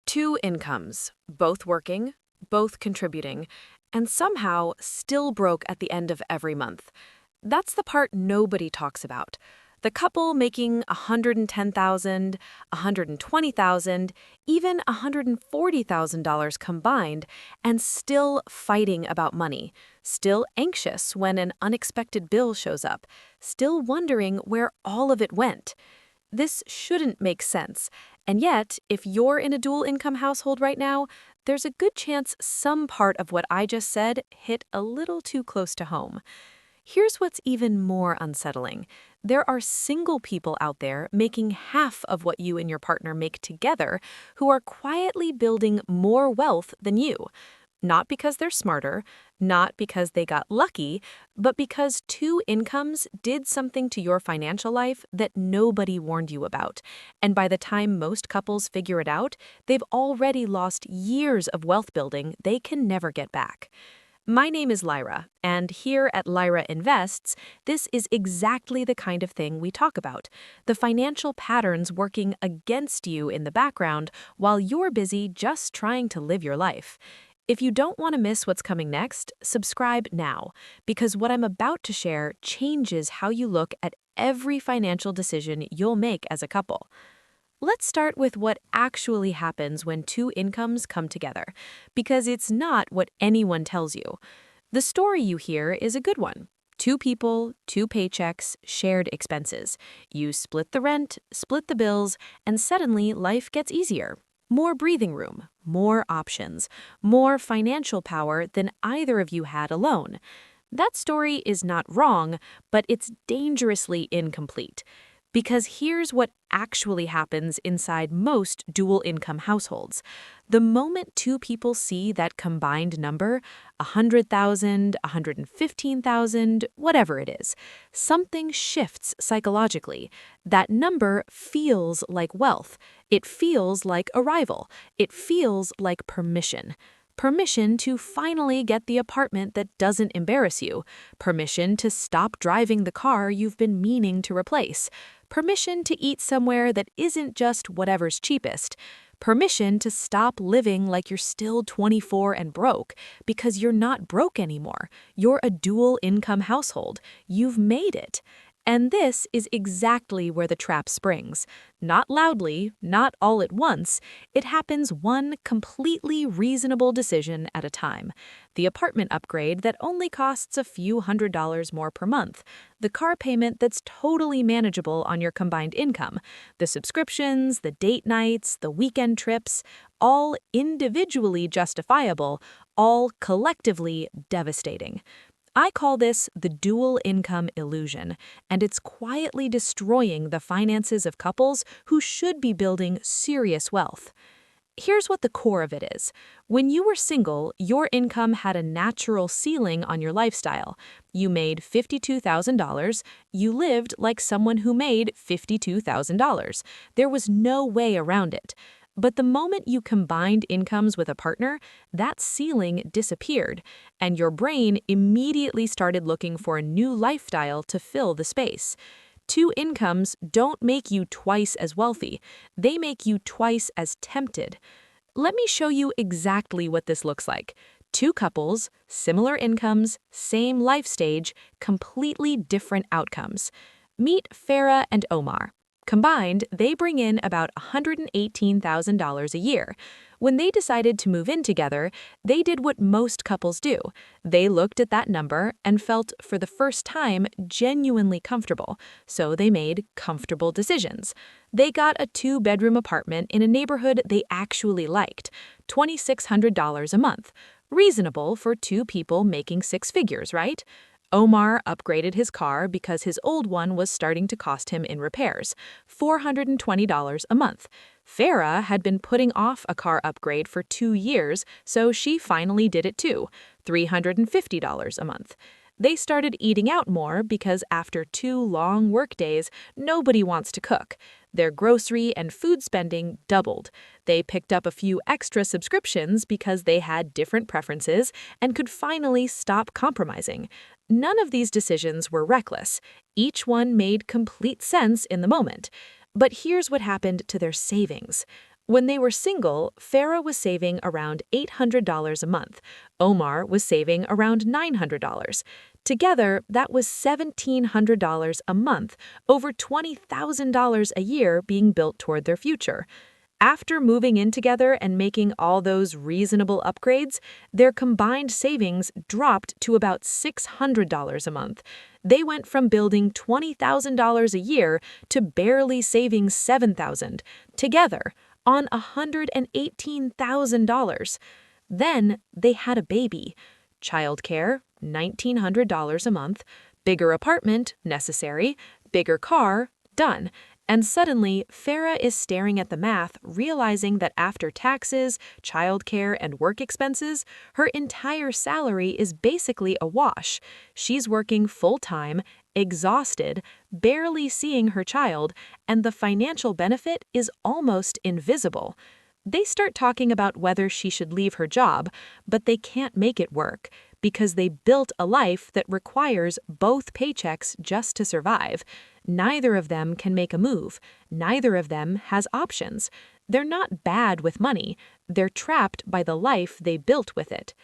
Two incomes, both working, both contributing, and somehow still broke at the end of every month. That's the part nobody talks about. The couple making $110,000, $120,000, even $140,000 combined, and still fighting about money, still anxious when an unexpected bill shows up, still wondering where all of it went. This shouldn't make sense, and yet, if you're in a dual-income household right now, there's a good chance some part of what I just said hit a little too close to home. Here's what's even more unsettling. There are single people out there making half of what you and your partner make together who are quietly building more wealth than you. Not because they're smarter, not because they got lucky, but because two incomes did something to your financial life that nobody warned you about. And by the time most couples figure it out, they've already lost years of wealth building they can never get back. My name is Lyra, and here at Lyra Invests, this is exactly the kind of thing we talk about. The financial patterns working against you in the background while you're busy just trying to live your life. If you don't want to miss what's coming next, subscribe now, because what I'm about to share changes how you look at every financial decision you'll make as a couple. Let's start with what actually happens when two incomes come together, because it's not what anyone tells you. The story you hear is a good one. Two people, two paychecks, shared expenses. You split the rent, split the bills, and suddenly life gets easier. More breathing room, more options, more financial power than either of you had alone. That story is not wrong, but it's dangerously incomplete. Because here's what actually happens inside most dual-income households. The moment two people see that combined number, 100,000, 115,000, whatever it is, something shifts psychologically. That number feels like wealth. It feels like arrival. It feels like permission. Permission to finally get the apartment that doesn't embarrass you. Permission to stop driving the car you've been meaning to replace. Permission to eat somewhere that isn't just whatever's cheapest. Permission to stop living like you're still 24 and broke, because you're not broke anymore. You're a dual-income household. You've made it. And this is exactly where the trap springs. Not loudly, not all at once. It happens one completely reasonable decision at a time. The apartment upgrade that only costs a few $100s more per month. The car payment that's totally manageable on your combined income. The subscriptions, the date nights, the weekend trips, all individually justifiable, all collectively devastating. I call this the dual income illusion, and it's quietly destroying the finances of couples who should be building serious wealth. Here's what the core of it is. When you were single, your income had a natural ceiling on your lifestyle. You made $52,000. You lived like someone who made $52,000. There was no way around it. But the moment you combined incomes with a partner, that ceiling disappeared, and your brain immediately started looking for a new lifestyle to fill the space. Two incomes don't make you twice as wealthy. They make you twice as tempted. Let me show you exactly what this looks like. Two couples, similar incomes, same life stage, completely different outcomes. Meet Farah and Omar. Combined, they bring in about $118,000 a year. When they decided to move in together, they did what most couples do. They looked at that number and felt, for the first time, genuinely comfortable. So they made comfortable decisions. They got a two-bedroom apartment in a neighborhood they actually liked, $2,600 a month. Reasonable for two people making six figures, right? Omar upgraded his car because his old one was starting to cost him in repairs, $420 a month. Farah had been putting off a car upgrade for 2 years, so she finally did it too, $350 a month. They started eating out more because after 2 long work days, nobody wants to cook. Their grocery and food spending doubled. They picked up a few extra subscriptions because they had different preferences and could finally stop compromising. None of these decisions were reckless. Each one made complete sense in the moment. But here's what happened to their savings. When they were single, Farah was saving around $800 a month. Omar was saving around $900. Together, that was $1,700 a month, over $20,000 a year being built toward their future. After moving in together and making all those reasonable upgrades, their combined savings dropped to about $600 a month. They went from building $20,000 a year to barely saving $7,000 together on $118,000. Then they had a baby. Childcare, $1,900 a month. Bigger apartment, necessary. Bigger car, done. And suddenly, Farah is staring at the math, realizing that after taxes, childcare, and work expenses, her entire salary is basically a wash. She's working full-time, exhausted, barely seeing her child, and the financial benefit is almost invisible. They start talking about whether she should leave her job, but they can't make it work because they built a life that requires both paychecks just to survive. Neither of them can make a move. Neither of them has options. They're not bad with money. They're trapped by the life they built with it.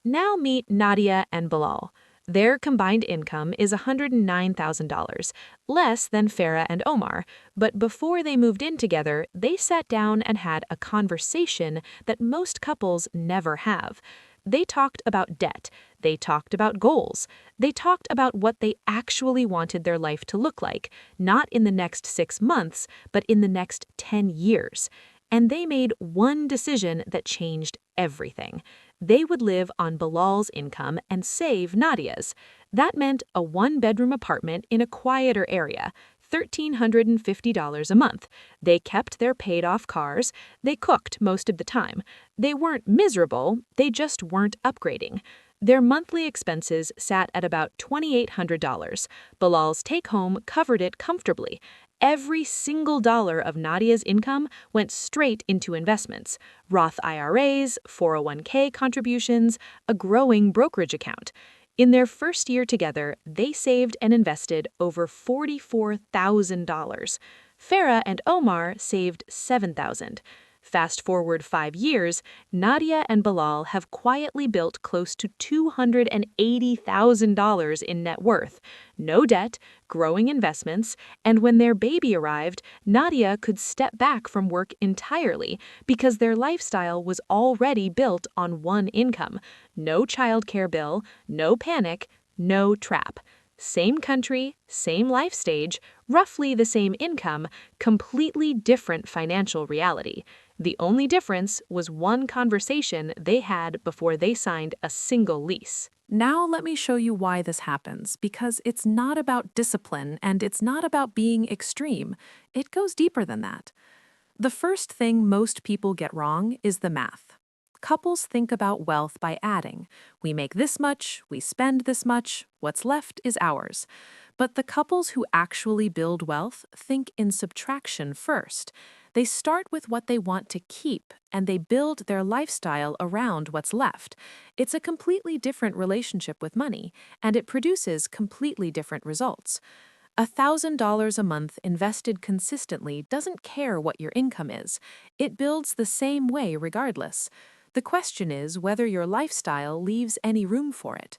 Now meet Nadia and Bilal. Their combined income is $109,000, less than Farah and Omar, but before they moved in together, they sat down and had a conversation that most couples never have. They talked about debt. They talked about goals. They talked about what they actually wanted their life to look like, not in the next 6 months, but in the next 10 years. And they made one decision that changed everything. They would live on Bilal's income and save Nadia's. That meant a one-bedroom apartment in a quieter area, $1,350 a month. They kept their paid-off cars. They cooked most of the time. They weren't miserable, they just weren't upgrading. Their monthly expenses sat at about $2,800. Bilal's take-home covered it comfortably. Every single dollar of Nadia's income went straight into investments, Roth IRAs, 401k contributions, a growing brokerage account. In their first year together, they saved and invested over $44,000. Farah and Omar saved $7,000. Fast forward 5 years, Nadia and Bilal have quietly built close to $280,000 in net worth, no debt, growing investments, and when their baby arrived, Nadia could step back from work entirely because their lifestyle was already built on one income. No childcare bill, no panic, no trap. Same country, same life stage, roughly the same income, completely different financial reality. The only difference was one conversation they had before they signed a single lease. Now let me show you why this happens, because it's not about discipline and it's not about being extreme. It goes deeper than that. The first thing most people get wrong is the math. Couples think about wealth by adding. We make this much, we spend this much, what's left is ours. But the couples who actually build wealth think in subtraction first. They start with what they want to keep, and they build their lifestyle around what's left. It's a completely different relationship with money, and it produces completely different results. $1,000 a month invested consistently doesn't care what your income is. It builds the same way regardless. The question is whether your lifestyle leaves any room for it.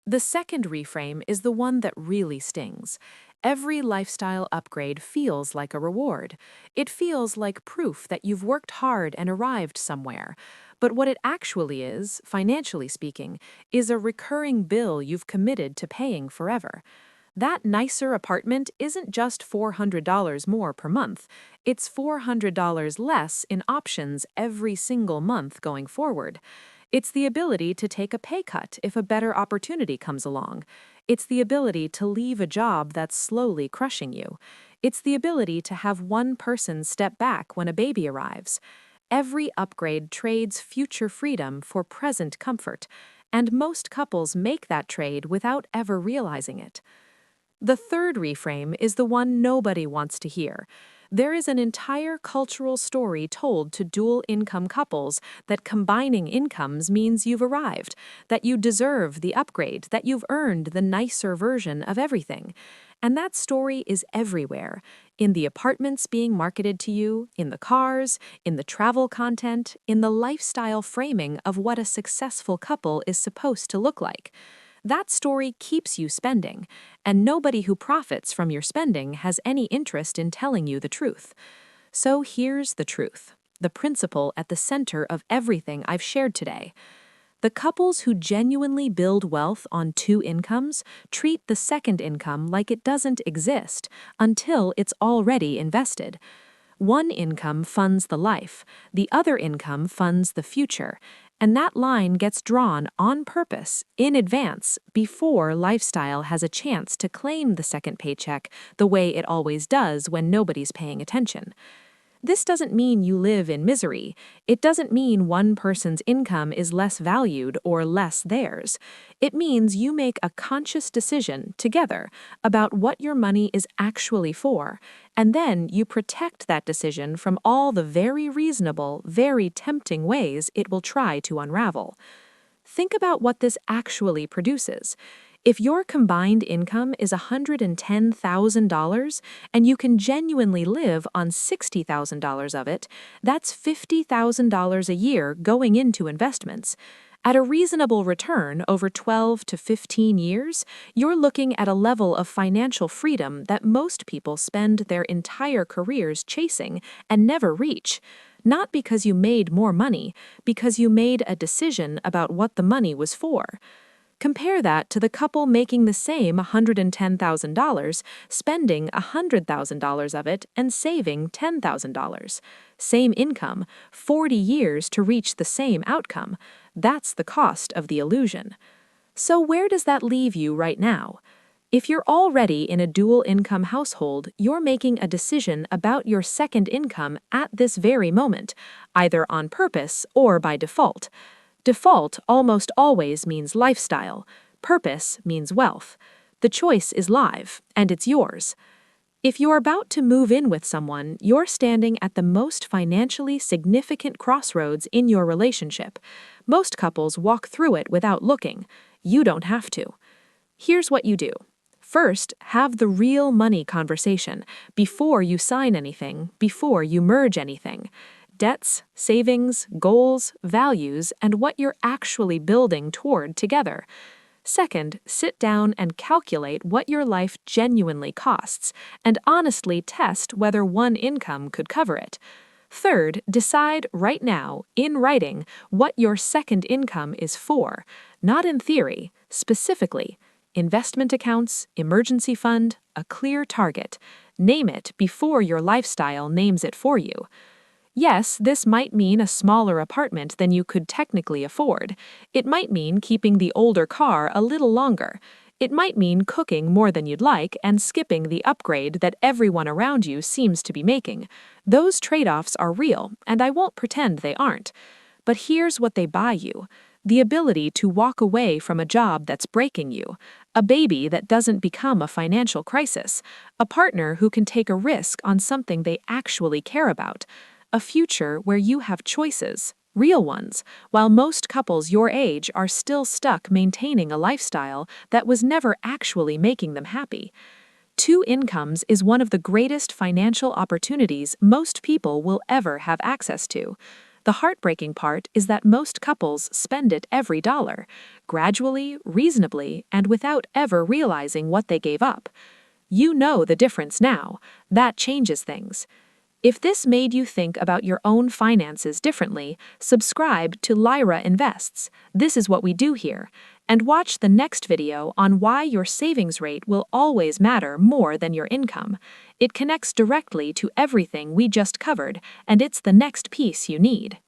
The second reframe is the one that really stings. Every lifestyle upgrade feels like a reward. It feels like proof that you've worked hard and arrived somewhere. But what it actually is, financially speaking, is a recurring bill you've committed to paying forever. That nicer apartment isn't just $400 more per month. It's $400 less in options every single month going forward. It's the ability to take a pay cut if a better opportunity comes along. It's the ability to leave a job that's slowly crushing you. It's the ability to have one person step back when a baby arrives. Every upgrade trades future freedom for present comfort, and most couples make that trade without ever realizing it. The third reframe is the one nobody wants to hear. There is an entire cultural story told to dual-income couples that combining incomes means you've arrived, that you deserve the upgrade, that you've earned the nicer version of everything. And that story is everywhere, in the apartments being marketed to you, in the cars, in the travel content, in the lifestyle framing of what a successful couple is supposed to look like. That story keeps you spending, and nobody who profits from your spending has any interest in telling you the truth. So here's the truth, the principle at the center of everything I've shared today. The couples who genuinely build wealth on two incomes treat the second income like it doesn't exist until it's already invested. One income funds the life, the other income funds the future, and that line gets drawn on purpose, in advance, before lifestyle has a chance to claim the second paycheck the way it always does when nobody's paying attention. This doesn't mean you live in misery. It doesn't mean one person's income is less valued or less theirs. It means you make a conscious decision together about what your money is actually for, and then you protect that decision from all the very reasonable, very tempting ways it will try to unravel. Think about what this actually produces. If your combined income is $110,000 and you can genuinely live on $60,000 of it, that's $50,000 a year going into investments. At a reasonable return over 12 to 15 years, you're looking at a level of financial freedom that most people spend their entire careers chasing and never reach. Not because you made more money, because you made a decision about what the money was for. Compare that to the couple making the same $110,000, spending $100,000 of it, and saving $10,000. Same income, 40 years to reach the same outcome. That's the cost of the illusion. So where does that leave you right now? If you're already in a dual-income household, you're making a decision about your second income at this very moment, either on purpose or by default. Default almost always means lifestyle. Purpose means wealth. The choice is live, and it's yours. If you're about to move in with someone, you're standing at the most financially significant crossroads in your relationship. Most couples walk through it without looking. You don't have to. Here's what you do. First, have the real money conversation before you sign anything, before you merge anything. Debts, savings, goals, values, and what you're actually building toward together. Second, sit down and calculate what your life genuinely costs, and honestly test whether one income could cover it. Third, decide right now, in writing, what your second income is for, not in theory, specifically. Investment accounts, emergency fund, a clear target. Name it before your lifestyle names it for you. Yes, this might mean a smaller apartment than you could technically afford. It might mean keeping the older car a little longer. It might mean cooking more than you'd like and skipping the upgrade that everyone around you seems to be making. Those trade-offs are real, and I won't pretend they aren't. But here's what they buy you. The ability to walk away from a job that's breaking you, a baby that doesn't become a financial crisis, a partner who can take a risk on something they actually care about, a future where you have choices, real ones, while most couples your age are still stuck maintaining a lifestyle that was never actually making them happy. Two incomes is one of the greatest financial opportunities most people will ever have access to. The heartbreaking part is that most couples spend it every dollar, gradually, reasonably, and without ever realizing what they gave up. You know the difference now. That changes things. If this made you think about your own finances differently, subscribe to Lyra Invests. This is what we do here. And watch the next video on why your savings rate will always matter more than your income. It connects directly to everything we just covered, and it's the next piece you need.